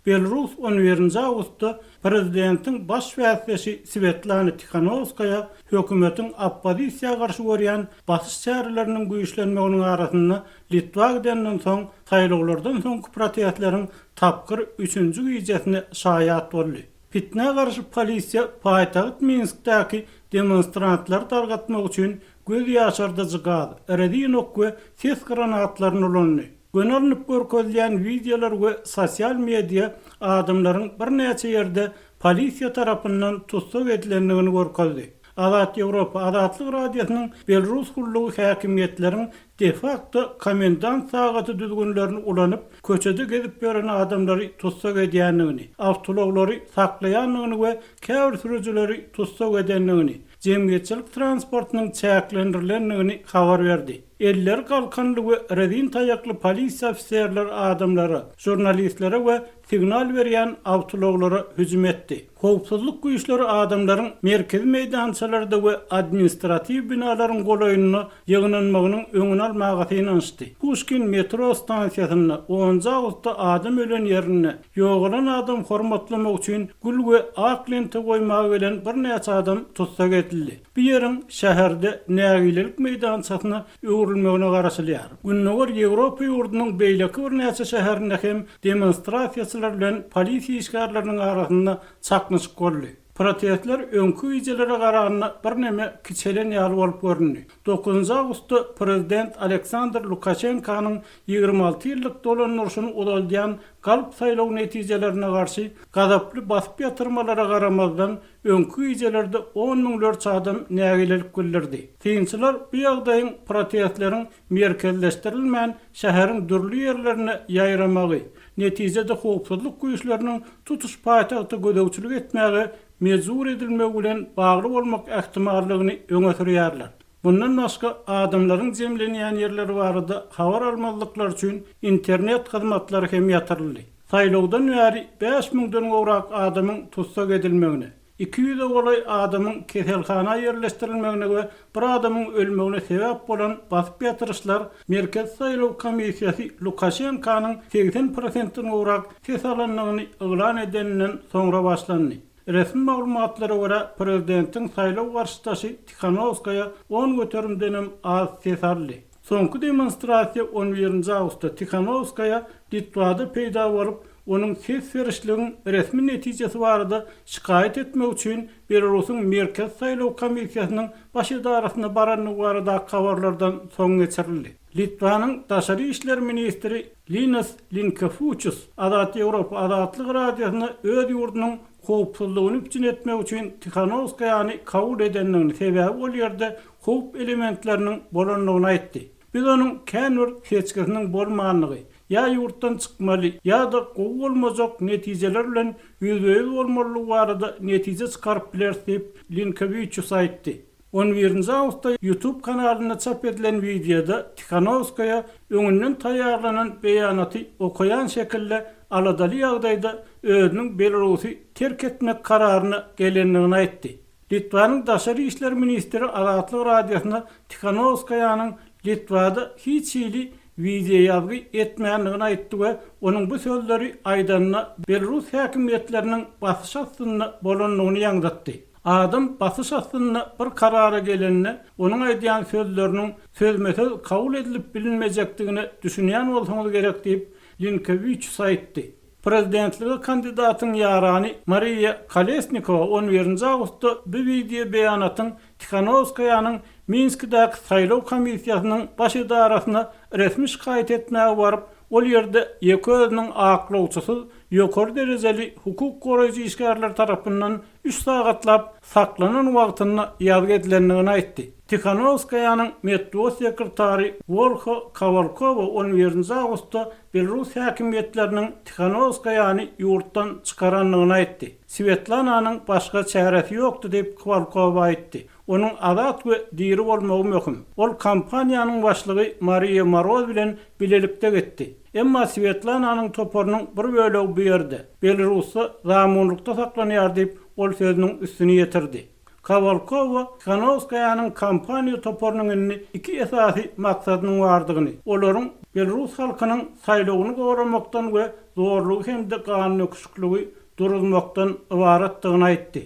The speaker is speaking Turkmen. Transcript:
Belarus 11 Ağustos'ta prezidentin baş vəzifesi Svetlana Tikhanovskaya hökümetin oppozisiýa garşy görýän basış çäreleriniň güýçlenmeginiň arasynda Litwa gidenden soň saýlawlardan soňky protestlerin tapkyr 3-nji gijesini şaýat boldy. Fitne garşy polisiýa paýtagyt Minskdäki demonstrantlar targatmak üçin göz ýaşardyjy gaz, eredinok we ses granatlaryny ulandy. Gönülnüp görkezlän videolar we sosial media adamlaryň bir näçe ýerde polisiýa tarapyndan tutsak edilendigini görkezdi. Azat Ýewropa Azatlyk radiosynyň Belarus hullugy häkimetleriň de facto komendant sagaty düzgünlerini ulanyp köçede gezip ýören adamlary tutsak edýändigini, awtologary saklaýandygyny we käbir sürüjileri tutsak edendigini, jemgyýetçilik transportynyň çäklendirilýändigini habar berdi. Eller kalkanly we redin taýakly polisiýa ofisiýerleri adamlara, jurnalistlere we signal berýän awtologlara hüjüm etdi. Howpsuzlyk güýçleri adamlaryň merkez meýdançalarda we administrativ binalaryň golaýynyny ýygnanmagynyň öňüne almagy ýanşdy. Pushkin metro stansiýasyna 10 Ağustosda adam ölen ýerine ýoğulan adam hormatlamak üçin gül we ak lente goýmagy bilen bir näçe adam tutsak edildi. Bu ýeriň şäherde nägilelik meýdançasyna öwrülmegine garaşylýar. Günnäger Ýewropa ýurdunyň beýleki bir näçe şäherinde hem demonstrasiýaçylar bilen polisiýa işgärleriniň arasynda çaknyşyk boldy. Protestler öňkü ýyjylary garanyna bir näme kiçelen ýaly bolup göründi. 9 Ağustosda prezident Aleksandr Lukashenkanyň 26 ýyllyk dolanýaryny ulalýan galp saýlaw netijelerine garşy gazaply basyp ýatyrmalara garamazdan öňkü ýyjylerde 10 miňlerçe adam nägilelik bildirdi. Synçylar bu ýagdaýyň protestleriň merkezleşdirilmän şäheriň dürli ýerlerine ýaýramagy, netijede howpsuzlyk güýçleriniň tutuş paýtagty gödäwçilik etmäge mezur edilmek bilen bagly bolmak ähtimallygyny öňe sürýärler. Bundan başga adamlaryň jemlenýän ýerleri barada habar almalyklar üçin internet hyzmatlary hem ýatyryldy. Saýlawdan bäri 5000-den gowrak adamyň tutsak edilmegine, 200 golay adamyň keselhana ýerleşdirilmegine we bir adamyň ölmegine sebäp bolan basyp ýatyryşlar Merkez Saýlaw Komissiýasy Lukashenkanyň 80%-den gowrak ses alanlygyny ýylan edenden soňra başlandy. Resmi maglumatlara göre prezidentin saýlaw garşydaşy Tikhanovskaya 10 göterimdenem az ses aldy. Soňky demonstrasiýa 11 Ağustosda Tikhanovskaya Litwada peýda bolup, onuň ses berişliginiň resmi netijesi barada şikaýet etmek üçin Belarusyň Merkez Saýlaw Komissiýasynyň baş idarasyna baranyny barada habarlardan soň geçirildi. Litvanyň Daşary işler ministri Linas Linkevičius Azat Ýewropa Azatlyk radiosyna öz ýurdunyň howpsuzlygyny üçin etmek üçin Tikhanovskaýany kabul edendigini sebäbi bol ýerde howp elementleriniň bolanlygyny aýtdy. Biz onuň känür heçkisiniň bolmanlygy, ýa ýurtdan çykmaly, ýa da gowy bolmajak netijeler bilen ýüzbeýiz bolmalygy barada netije çykaryp biler diýip Linkevičius aýtdy. 11 Ağustosda YouTube kanalyna çap edilen videoda Tikhanovskaya öňünden taýýarlanan beýanaty okuyan şekilde aladaly ýagdaýda özüniň Belarusy terk etmek kararyna gelendigini aýtdy. Litvanyň Daşary işler ministri Azatlyk radiosyna Tikhanovskaýanyň Litvada hiç ýyly video ýazgy etmänligini aýtdy we onuň bu sözleri aýdanyna Belarus häkimetleriniň basyş astyna bolanlygyny ýaňdatdy. Adam basyş astyna bir karara gelenine onuň aýdýan sözleriniň sözmese kabul edilip bilinmejekdigini düşünýän bolsaňyz gerek diýip Linkevičius aýtdy. Prezidentlige kandidatyň ýarany Mariya Kolesnikova 11 Ağustosda bu video beýanatyň Tikhanovskaýanyň Minskdäki saýlaw komissiýasynyň baş idarasyna resmi şikaýet etmäge baryp, ol ýerde ýeki özüniň aklawçysy ýokary derejeli hukuk goraýjy işgärler tarapyndan 3 sagatlap saklanan wagtyna ýazgy edilendigini aýtdy. Tikhanovskaýanyň metro sekretary Volho Kavalkova 11 Ağustosda Belarus häkimetleriniň Tikhanovskaýany ýurtdan çykaranlygyny aýtdy. Svetlananyň başga çäresi ýokdy diýip Kavalkova aýtdy. Onuň azat we diri bolmagy möhüm. Ol kampaniýanyň başlygy Mariya Moroz bilen bilelikde getdi. Emma Svetlananyň toporunyň bir bölegi bu ýerde Belarusda zamanlykda saklanýar diýip ol sözüniň üstüne ýetirdi. Kavalkova Tikhanovskaya'nın kampanya toporunun iki esasi maksadynyň bardygyny, olaryň Belarus halkynyň saýlawyny gowramakdan we zorlugy hem de kanun öküşikliği durulmaktan ibaretdigini aýtdy.